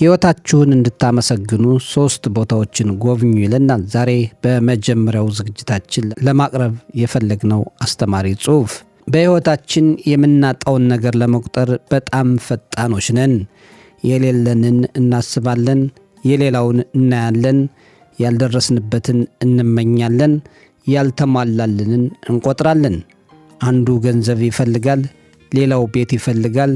ሕይወታችሁን እንድታመሰግኑ 3 ቦታዎችን ጎብኙ ይለናል ዛሬ በመጀመሪያው ዝግጅታችን ለማቅረብ የፈለግነው አስተማሪ ጽሑፍ። በሕይወታችን የምናጣውን ነገር ለመቁጠር በጣም ፈጣኖች ነን። የሌለንን እናስባለን፣ የሌላውን እናያለን፣ ያልደረስንበትን እንመኛለን፣ ያልተሟላለንን እንቆጥራለን። አንዱ ገንዘብ ይፈልጋል፣ ሌላው ቤት ይፈልጋል።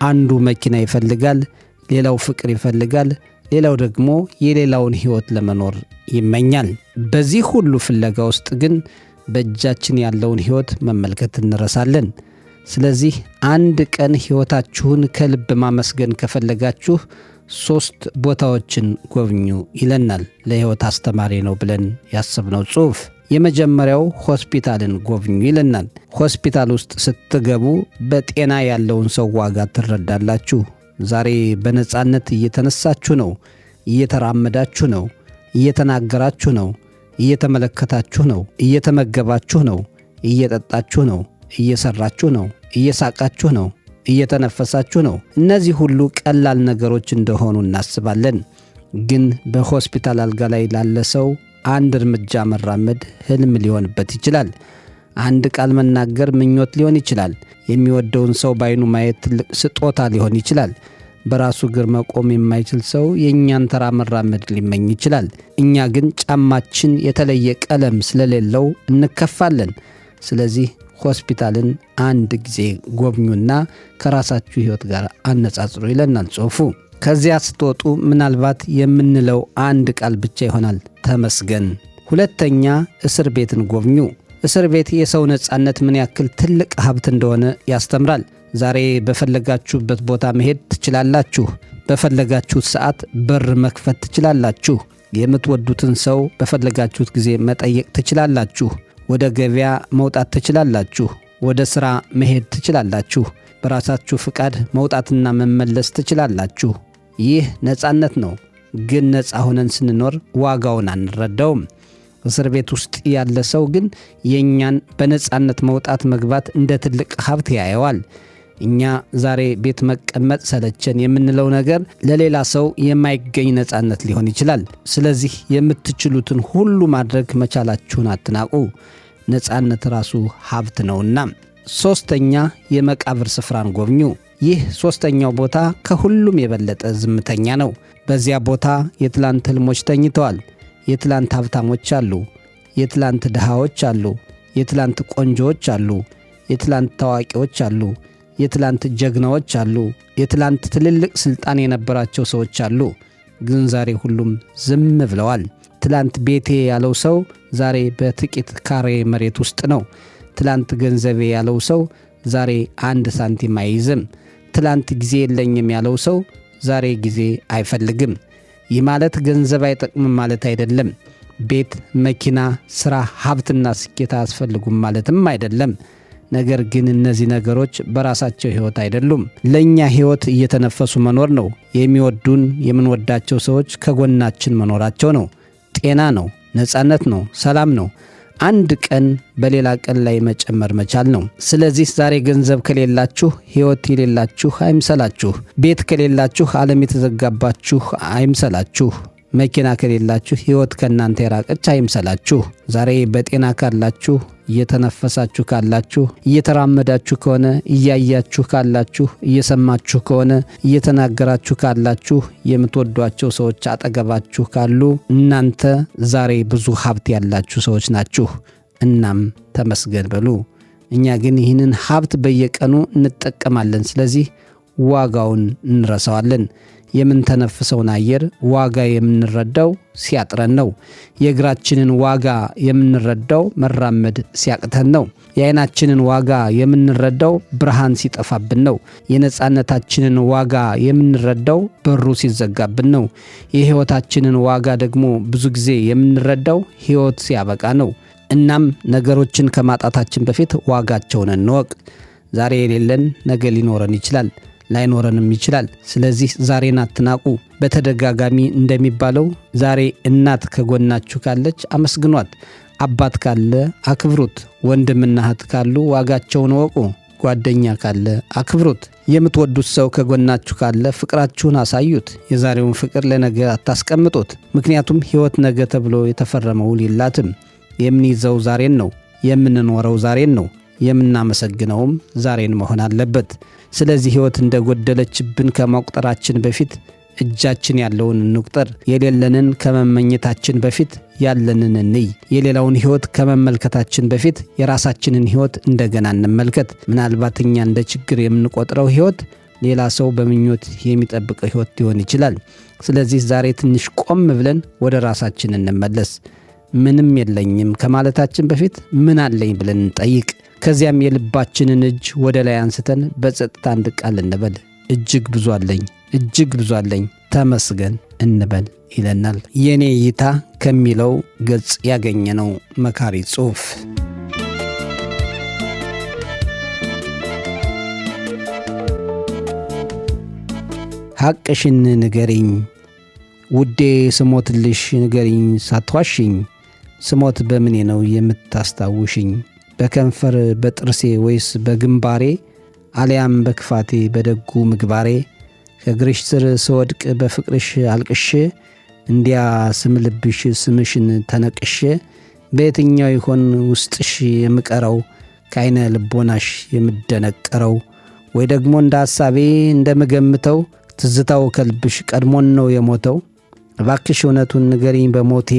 አንዱ መኪና ይፈልጋል፣ ሌላው ፍቅር ይፈልጋል፣ ሌላው ደግሞ የሌላውን ሕይወት ለመኖር ይመኛል። በዚህ ሁሉ ፍለጋ ውስጥ ግን በእጃችን ያለውን ሕይወት መመልከት እንረሳለን። ስለዚህ አንድ ቀን ሕይወታችሁን ከልብ ማመስገን ከፈለጋችሁ 3 ቦታዎችን ጎብኙ ይለናል ለሕይወት አስተማሪ ነው ብለን ያሰብነው ጽሑፍ። የመጀመሪያው ሆስፒታልን ጎብኙ ይለናል። ሆስፒታል ውስጥ ስትገቡ በጤና ያለውን ሰው ዋጋ ትረዳላችሁ። ዛሬ በነጻነት እየተነሳችሁ ነው፣ እየተራመዳችሁ ነው፣ እየተናገራችሁ ነው፣ እየተመለከታችሁ ነው፣ እየተመገባችሁ ነው፣ እየጠጣችሁ ነው፣ እየሰራችሁ ነው፣ እየሳቃችሁ ነው፣ እየተነፈሳችሁ ነው። እነዚህ ሁሉ ቀላል ነገሮች እንደሆኑ እናስባለን። ግን በሆስፒታል አልጋ ላይ ላለ ሰው አንድ እርምጃ መራመድ ህልም ሊሆንበት ይችላል። አንድ ቃል መናገር ምኞት ሊሆን ይችላል። የሚወደውን ሰው ባይኑ ማየት ትልቅ ስጦታ ሊሆን ይችላል። በራሱ እግር መቆም የማይችል ሰው የእኛን ተራ መራመድ ሊመኝ ይችላል። እኛ ግን ጫማችን የተለየ ቀለም ስለሌለው እንከፋለን። ስለዚህ ሆስፒታልን አንድ ጊዜ ጎብኙና ከራሳችሁ ሕይወት ጋር አነጻጽሩ ይለናል ጽሑፉ። ከዚያ ስትወጡ ምናልባት የምንለው አንድ ቃል ብቻ ይሆናል፣ ተመስገን። ሁለተኛ እስር ቤትን ጎብኙ። እስር ቤት የሰው ነጻነት ምን ያክል ትልቅ ሀብት እንደሆነ ያስተምራል። ዛሬ በፈለጋችሁበት ቦታ መሄድ ትችላላችሁ። በፈለጋችሁት ሰዓት በር መክፈት ትችላላችሁ። የምትወዱትን ሰው በፈለጋችሁት ጊዜ መጠየቅ ትችላላችሁ። ወደ ገበያ መውጣት ትችላላችሁ። ወደ ሥራ መሄድ ትችላላችሁ። በራሳችሁ ፍቃድ መውጣትና መመለስ ትችላላችሁ። ይህ ነጻነት ነው። ግን ነጻ ሆነን ስንኖር ዋጋውን አንረዳውም። እስር ቤት ውስጥ ያለ ሰው ግን የእኛን በነጻነት መውጣት መግባት እንደ ትልቅ ሀብት ያየዋል። እኛ ዛሬ ቤት መቀመጥ ሰለቸን የምንለው ነገር ለሌላ ሰው የማይገኝ ነጻነት ሊሆን ይችላል። ስለዚህ የምትችሉትን ሁሉ ማድረግ መቻላችሁን አትናቁ። ነጻነት ራሱ ሀብት ነውና። 3ኛ የመቃብር ስፍራን ጎብኙ። ይህ 3ኛው ቦታ ከሁሉም የበለጠ ዝምተኛ ነው። በዚያ ቦታ የትላንት ህልሞች ተኝተዋል። የትላንት ሀብታሞች አሉ። የትላንት ድሃዎች አሉ። የትላንት ቆንጆዎች አሉ። የትላንት ታዋቂዎች አሉ። የትላንት ጀግናዎች አሉ። የትላንት ትልልቅ ስልጣን የነበራቸው ሰዎች አሉ። ግን ዛሬ ሁሉም ዝም ብለዋል። ትላንት ቤቴ ያለው ሰው ዛሬ በጥቂት ካሬ መሬት ውስጥ ነው። ትላንት ገንዘቤ ያለው ሰው ዛሬ 1 ሳንቲም አይይዝም። ትላንት ጊዜ የለኝም ያለው ሰው ዛሬ ጊዜ አይፈልግም። ይህ ማለት ገንዘብ አይጠቅምም ማለት አይደለም። ቤት፣ መኪና፣ ሥራ፣ ሀብትና ስኬት አያስፈልጉም ማለትም አይደለም። ነገር ግን እነዚህ ነገሮች በራሳቸው ሕይወት አይደሉም። ለእኛ ሕይወት እየተነፈሱ መኖር ነው። የሚወዱን የምንወዳቸው ሰዎች ከጎናችን መኖራቸው ነው። ጤና ነው። ነጻነት ነው። ሰላም ነው። አንድ ቀን በሌላ ቀን ላይ መጨመር መቻል ነው። ስለዚህ ዛሬ ገንዘብ ከሌላችሁ ሕይወት የሌላችሁ አይምሰላችሁ። ቤት ከሌላችሁ ዓለም የተዘጋባችሁ አይምሰላችሁ። መኪና ከሌላችሁ ሕይወት ከእናንተ የራቀች አይምሰላችሁ። ዛሬ በጤና ካላችሁ፣ እየተነፈሳችሁ ካላችሁ፣ እየተራመዳችሁ ከሆነ፣ እያያችሁ ካላችሁ፣ እየሰማችሁ ከሆነ፣ እየተናገራችሁ ካላችሁ፣ የምትወዷቸው ሰዎች አጠገባችሁ ካሉ እናንተ ዛሬ ብዙ ሀብት ያላችሁ ሰዎች ናችሁ። እናም ተመስገን በሉ። እኛ ግን ይህንን ሀብት በየቀኑ እንጠቀማለን። ስለዚህ ዋጋውን እንረሳዋለን። የምንተነፍሰውን አየር ዋጋ የምንረዳው ሲያጥረን ነው። የእግራችንን ዋጋ የምንረዳው መራመድ ሲያቅተን ነው። የዓይናችንን ዋጋ የምንረዳው ብርሃን ሲጠፋብን ነው። የነጻነታችንን ዋጋ የምንረዳው በሩ ሲዘጋብን ነው። የሕይወታችንን ዋጋ ደግሞ ብዙ ጊዜ የምንረዳው ሕይወት ሲያበቃ ነው። እናም ነገሮችን ከማጣታችን በፊት ዋጋቸውን እንወቅ። ዛሬ የሌለን ነገ ሊኖረን ይችላል፣ ላይኖረንም ይችላል። ስለዚህ ዛሬን አትናቁ። በተደጋጋሚ እንደሚባለው ዛሬ እናት ከጎናችሁ ካለች አመስግኗት። አባት ካለ አክብሩት። ወንድምና እህት ካሉ ዋጋቸውን እወቁ። ጓደኛ ካለ አክብሩት። የምትወዱት ሰው ከጎናችሁ ካለ ፍቅራችሁን አሳዩት። የዛሬውን ፍቅር ለነገ አታስቀምጡት። ምክንያቱም ሕይወት ነገ ተብሎ የተፈረመ ውል የላትም። የምንይዘው ዛሬን ነው። የምንኖረው ዛሬን ነው። የምናመሰግነውም ዛሬን መሆን አለበት። ስለዚህ ሕይወት እንደጎደለችብን ከመቁጠራችን በፊት እጃችን ያለውን እንቁጠር። የሌለንን ከመመኘታችን በፊት ያለንን እንይ። የሌላውን ሕይወት ከመመልከታችን በፊት የራሳችንን ሕይወት እንደገና እንመልከት። ምናልባት እኛ እንደ ችግር የምንቆጥረው ሕይወት ሌላ ሰው በምኞት የሚጠብቀው ሕይወት ሊሆን ይችላል። ስለዚህ ዛሬ ትንሽ ቆም ብለን ወደ ራሳችን እንመለስ። ምንም የለኝም ከማለታችን በፊት ምን አለኝ ብለን እንጠይቅ። ከዚያም የልባችንን እጅ ወደ ላይ አንስተን በጸጥታ አንድ ቃል እንበል። እጅግ ብዙ አለኝ፣ እጅግ ብዙ አለኝ፣ ተመስገን እንበል ይለናል። የኔ እይታ ከሚለው ገጽ ያገኘነው መካሪ ጽሑፍ። ሐቅሽን ንገሪኝ ውዴ፣ ስሞትልሽ ንገሪኝ ሳትዋሽኝ። ስሞት በምኔ ነው የምታስታውሽኝ? በከንፈር በጥርሴ ወይስ በግንባሬ? አልያም በክፋቴ በደጉ ምግባሬ? ከእግርሽ ስር ስወድቅ በፍቅርሽ አልቅሼ፣ እንዲያ ስምልብሽ ስምሽን ተነቅሼ። በየትኛው ይሆን ውስጥሽ የምቀረው? ከዓይነ ልቦናሽ የምደነቀረው? ወይ ደግሞ እንደ ሐሳቤ እንደምገምተው ትዝታው ከልብሽ ቀድሞን ነው የሞተው? እባክሽ እውነቱን ንገሪኝ በሞቴ፣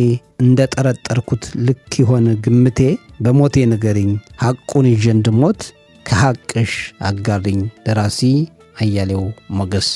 እንደ ጠረጠርኩት ልክ ይሆን ግምቴ? በሞቴ ንገሪኝ ሐቁን ይዤ እንድሞት፣ ከሐቅሽ አጋሪኝ። ደራሲ አያሌው ሞገስ።